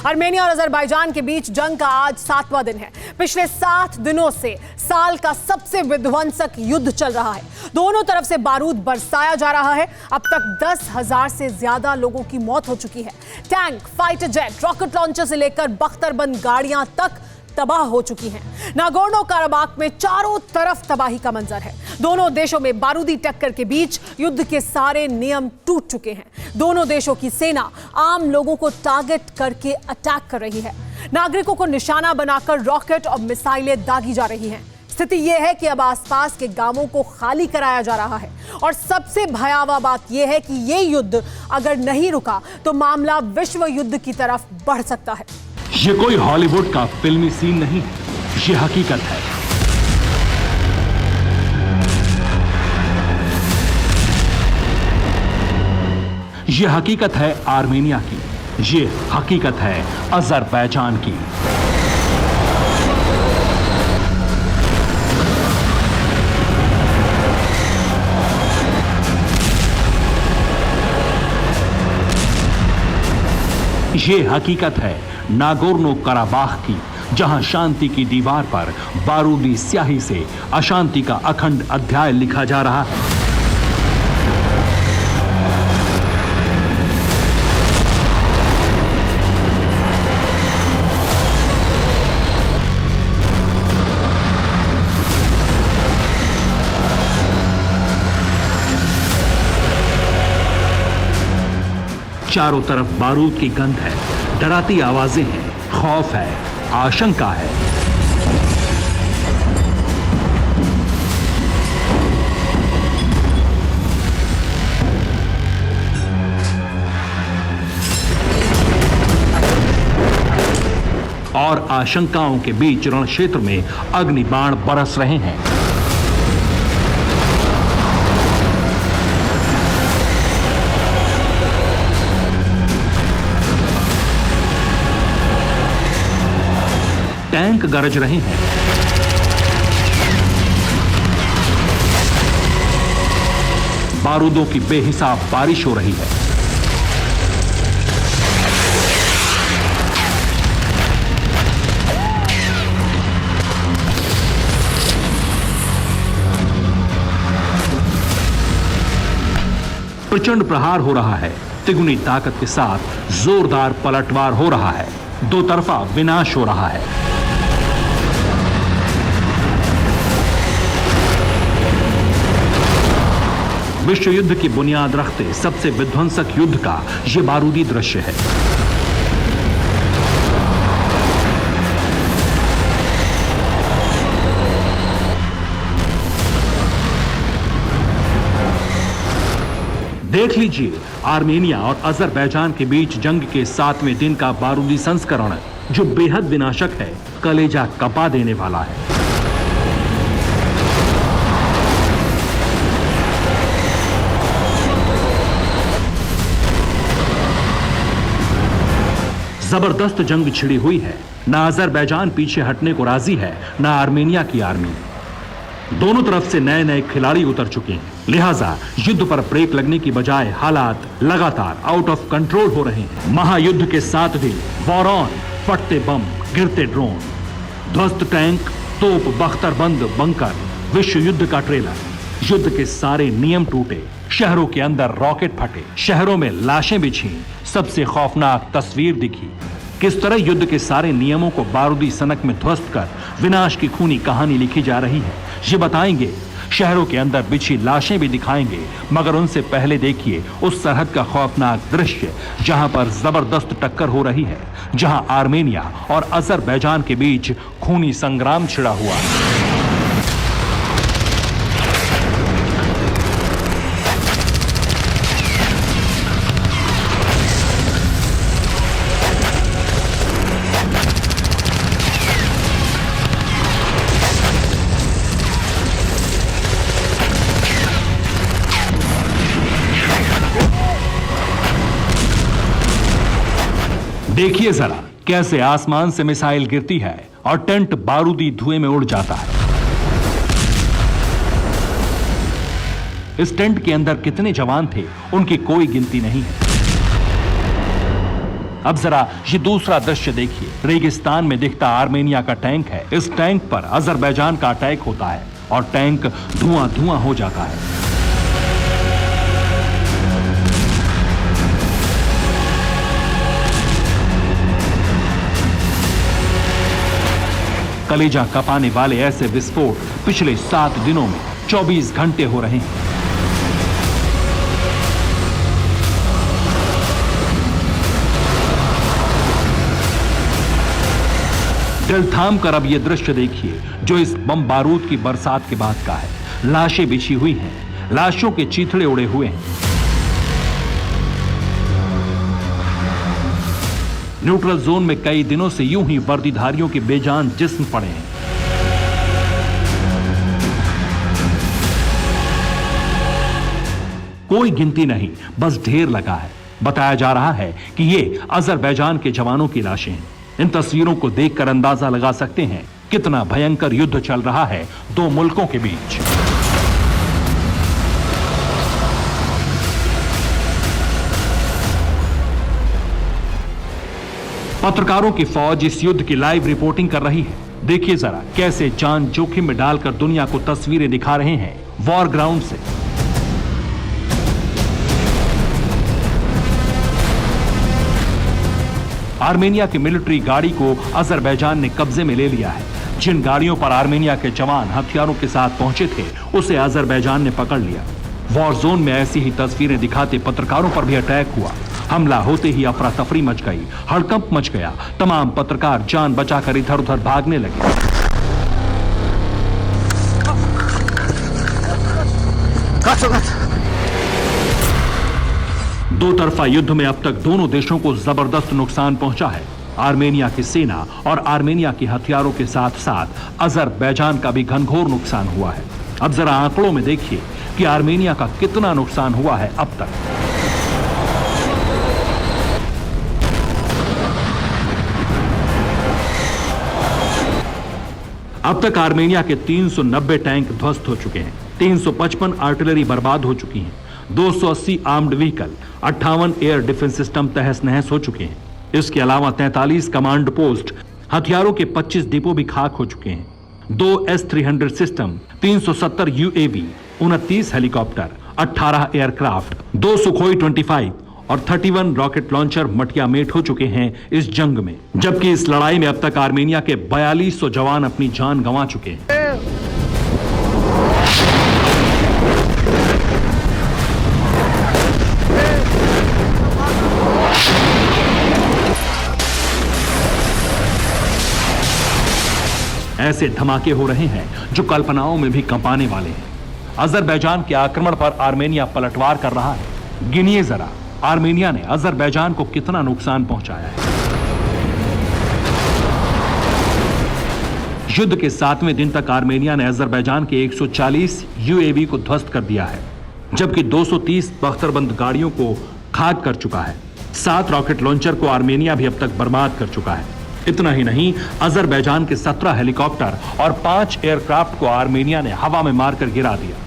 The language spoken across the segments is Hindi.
आर्मेनिया और अजरबैजान के बीच जंग का आज 7वां दिन है। पिछले 7 दिनों से साल का सबसे विध्वंसक युद्ध चल रहा है। दोनों तरफ से बारूद बरसाया जा रहा है। अब तक 10,000 से ज्यादा लोगों की मौत हो चुकी है। Tank, fighter jet, rocket launcher से लेकर बख्तरबंद गाड़ियां तक तबाह हो चुकी हैं। नागोर्नो काराबाख में चारों तरफ तबाही का मंजर है। दोनों देशों में बारूदी टक्कर के बीच युद्ध के सारे नियम टूट चुके हैं। दोनों देशों की सेना आम लोगों को टारगेट करके अटैक कर रही है। नागरिकों को निशाना बनाकर रॉकेट और मिसाइलें दागी जा रही हैं। स्थिति यह है कि अब आसपास के गांवों को खाली कराया जा रहा है और सबसे भयावह बात यह है कि यह युद्ध अगर नहीं रुका तो मामला विश्व युद्ध की तरफ बढ़ सकता है। ये कोई हॉलीवुड का फिल्मी सीन नहीं, ये हकीकत है। ये हकीकत है आर्मेनिया की, ये हकीकत है अजरबैजान की। ये हकीकत है नागोर्नो काराबाख की, जहां शांति की दीवार पर बारूदी स्याही से अशांति का अखंड अध्याय लिखा जा रहा है। चारों तरफ बारूद की गंध है, डराती आवाजें हैं, खौफ है, आशंका है। और आशंकाओं के बीच रण क्षेत्र में अग्निबाण बरस रहे हैं। टैंक गरज रहे हैं। बारूदों की बेहिसाब बारिश हो रही है। प्रचंड प्रहार हो रहा है। तिगुनी ताकत के साथ जोरदार पलटवार हो रहा है। दो तरफा विनाश हो रहा है। विश्व युद्ध की बुनियाद रखते सबसे विध्वंसक युद्ध का यह बारूदी दृश्य है। देख लीजिए आर्मेनिया और अजरबैजान के बीच जंग के 7वें दिन का बारूदी संस्करण, जो बेहद विनाशक है, कलेजा कपा देने वाला है। जबरदस्त जंग छिड़ी हुई है। ना अजरबैजान पीछे हटने को राजी है, ना आर्मेनिया की आर्मी। दोनों तरफ से नए नए खिलाड़ी उतर चुके हैं, लिहाजा युद्ध पर ब्रेक लगने की बजाय हालात लगातार आउट ऑफ कंट्रोल हो रहे हैं। महायुद्ध के 7 दिन, वॉर ऑन, फटते बम, गिरते ड्रोन, ध्वस्त टैंक, तोप, बख्तरबंद बंकर, विश्व युद्ध का ट्रेलर। युद्ध के सारे नियम टूटे, शहरों के अंदर रॉकेट फटे, शहरों में लाशें बिछी। सबसे खौफनाक तस्वीर दिखी, किस तरह युद्ध के सारे नियमों को बारूदी सनक में ध्वस्त कर विनाश की खूनी कहानी लिखी जा रही है। ये बताएंगे, शहरों के अंदर बिछी लाशें भी दिखाएंगे, मगर उनसे पहले देखिए उस सरहद का खौफनाक दृश्य जहां पर जबरदस्त टक्कर हो रही है, जहां आर्मेनिया और अजरबैजान के बीच खूनी संग्राम छिड़ा हुआ है। देखिए जरा कैसे आसमान से मिसाइल गिरती है और टेंट बारूदी धुएं में उड़ जाता है। इस टेंट के अंदर कितने जवान थे, उनकी कोई गिनती नहीं है। अब जरा ये दूसरा दृश्य देखिए। रेगिस्तान में दिखता आर्मेनिया का टैंक है। इस टैंक पर अजरबैजान का अटैक होता है और टैंक धुआं धुआं हो जाता है। कलेजा कपाने वाले ऐसे विस्फोट पिछले 7 दिनों में 24 घंटे हो रहे हैं। दिल थाम कर अब यह दृश्य देखिए जो इस बम बारूद की बरसात के बाद का है। लाशें बिछी हुई हैं, लाशों के चीथड़े उड़े हुए हैं। न्यूट्रल जोन में कई दिनों से यूं ही वर्दीधारियों के बेजान जिस्म पड़े हैं। कोई गिनती नहीं, बस ढेर लगा है। बताया जा रहा है कि ये अजरबैजान के जवानों की लाशें हैं। इन तस्वीरों को देखकर अंदाजा लगा सकते हैं कितना भयंकर युद्ध चल रहा है दो मुल्कों के बीच। पत्रकारों की फौज इस युद्ध की लाइव रिपोर्टिंग कर रही है। देखिए जरा कैसे जान जोखिम में डालकर दुनिया को तस्वीरें दिखा रहे हैं वॉर ग्राउंड से। आर्मेनिया की मिलिट्री गाड़ी को अजरबैजान ने कब्जे में ले लिया है। जिन गाड़ियों पर आर्मेनिया के जवान हथियारों के साथ पहुंचे थे उसे अजरबैजान ने पकड़ लिया। वॉर जोन में ऐसी ही तस्वीरें दिखाते पत्रकारों पर भी अटैक हुआ। हमला होते ही अफरा तफरी मच गई, हड़कंप मच गया। तमाम पत्रकार जान बचाकर इधर उधर भागने लगे। दो तरफा युद्ध में अब तक दोनों देशों को जबरदस्त नुकसान पहुंचा है। आर्मेनिया की सेना और आर्मेनिया के हथियारों के साथ साथ अजरबैजान का भी घनघोर नुकसान हुआ है। अब जरा आंकड़ों में देखिए कि आर्मेनिया का कितना नुकसान हुआ है अब तक। अब तक आर्मेनिया के 390 टैंक ध्वस्त हो चुके हैं, 355 आर्टिलरी बर्बाद हो चुकी हैं, 280 armed vehicle, 58 air defence system तहस नहस हो चुके हैं। इसके अलावा 43 कमांड पोस्ट, हथियारों के 25 डिपो भी खाक हो चुके हैं। 2 S-300 system, 370 UAV, 29 helicopter, 18 aircraft, 2 Sukhoi 25 और 31 रॉकेट लॉन्चर मटिया मेट हो चुके हैं इस जंग में। जबकि इस लड़ाई में अब तक आर्मेनिया के 4200 जवान अपनी जान गंवा चुके हैं। ऐसे धमाके हो रहे हैं जो कल्पनाओं में भी कंपाने वाले हैं। अजरबैजान के आक्रमण पर आर्मेनिया पलटवार कर रहा है। गिनिए जरा आर्मेनिया ने अजरबैजान को कितना नुकसान पहुंचाया है। युद्ध के 7वें दिन तक आर्मेनिया ने अजरबैजान के 140 UAV को ध्वस्त कर दिया है, जबकि 230 बख्तरबंद गाड़ियों को खाक कर चुका है। 7 रॉकेट लॉन्चर को आर्मेनिया भी अब तक बर्बाद कर चुका है। इतना ही नहीं, अजरबैजान के 17 हेलीकॉप्टर और 5 एयरक्राफ्ट को आर्मेनिया ने हवा में मारकर गिरा दिया।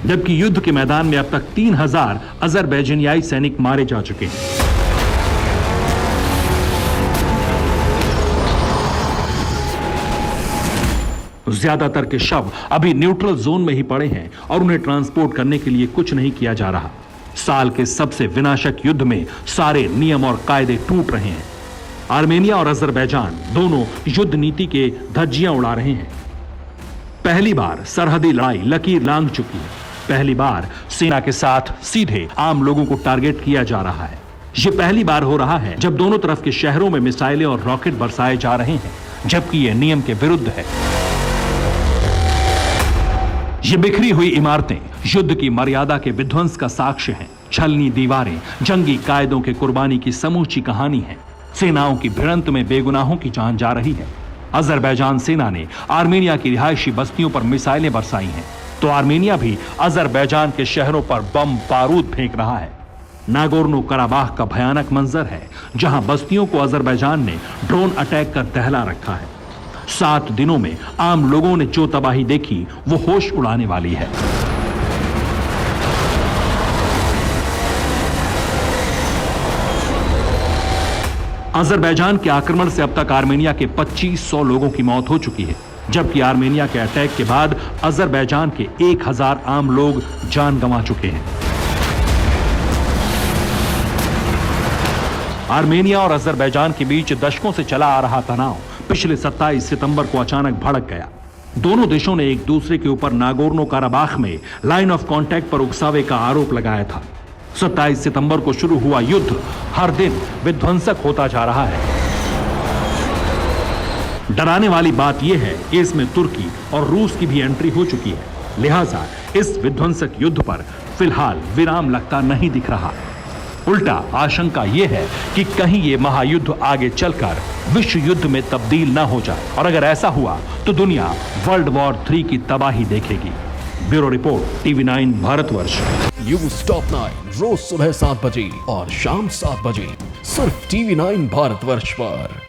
जबकि युद्ध के मैदान में अब तक 3000 अजरबैजानियाई सैनिक मारे जा चुके हैं। ज्यादातर के शव अभी न्यूट्रल जोन में ही पड़े हैं और उन्हें ट्रांसपोर्ट करने के लिए कुछ नहीं किया जा रहा। साल के सबसे विनाशक युद्ध में सारे नियम और कायदे टूट रहे हैं। आर्मेनिया और अजरबैजान दोनों युद्ध नीति के धज्जियां उड़ा रहे हैं। पहली बार सरहदी लड़ाई लकीर लांघ चुकी है। पहली बार सेना के साथ सीधे आम लोगों को टारगेट किया जा रहा है। यह पहली बार हो रहा है जब दोनों तरफ के शहरों में मिसाइलें और रॉकेट बरसाए जा रहे हैं, जबकि यह नियम के विरुद्ध है। ये बिखरी हुई इमारतें युद्ध की मर्यादा के विध्वंस का साक्ष्य हैं। छलनी दीवारें जंगी कायदों के कुर्बानी की समूची कहानी है। सेनाओं की भिड़ंत में बेगुनाहों की जान जा रही है। अजरबैजान सेना ने आर्मेनिया की रिहायशी बस्तियों पर मिसाइलें बरसाई हैं, तो आर्मेनिया भी अजरबैजान के शहरों पर बम बारूद फेंक रहा है। नागोर्नो कराबाख का भयानक मंजर है, जहां बस्तियों को अजरबैजान ने ड्रोन अटैक कर दहला रखा है। 7 दिनों में आम लोगों ने जो तबाही देखी वो होश उड़ाने वाली है। अजरबैजान के आक्रमण से अब तक आर्मेनिया के 2500 लोगों की मौत हो चुकी है, जबकि आर्मेनिया के अटैक के बाद अजरबैजान के 1000 आम लोग जान गंवा चुके हैं। आर्मेनिया और अजरबैजान के बीच दशकों से चला आ रहा तनाव पिछले 27 सितंबर को अचानक भड़क गया। दोनों देशों ने एक दूसरे के ऊपर नागोर्नो काराबाख में लाइन ऑफ कांटेक्ट पर उकसावे का आरोप लगाया था। 27 सितंबर को शुरू हुआ युद्ध हर दिन विध्वंसक होता जा रहा है। डराने वाली बात यह है कि इसमें तुर्की और रूस की भी एंट्री हो चुकी है, लिहाजा इस विध्वंसक युद्ध पर फिलहाल विराम लगता नहीं दिख रहा। उल्टा आशंका यह है कि कहीं ये महायुद्ध आगे चलकर विश्व युद्ध में तब्दील न हो जाए, और अगर ऐसा हुआ तो दुनिया वर्ल्ड वॉर 3 की तबाही देखेगी। Bureau report, TV9 Bharatvarsh. News top 9 रोज सुबह 7 बजे और शाम 7 बजे सिर्फ TV9 भारतवर्ष पर।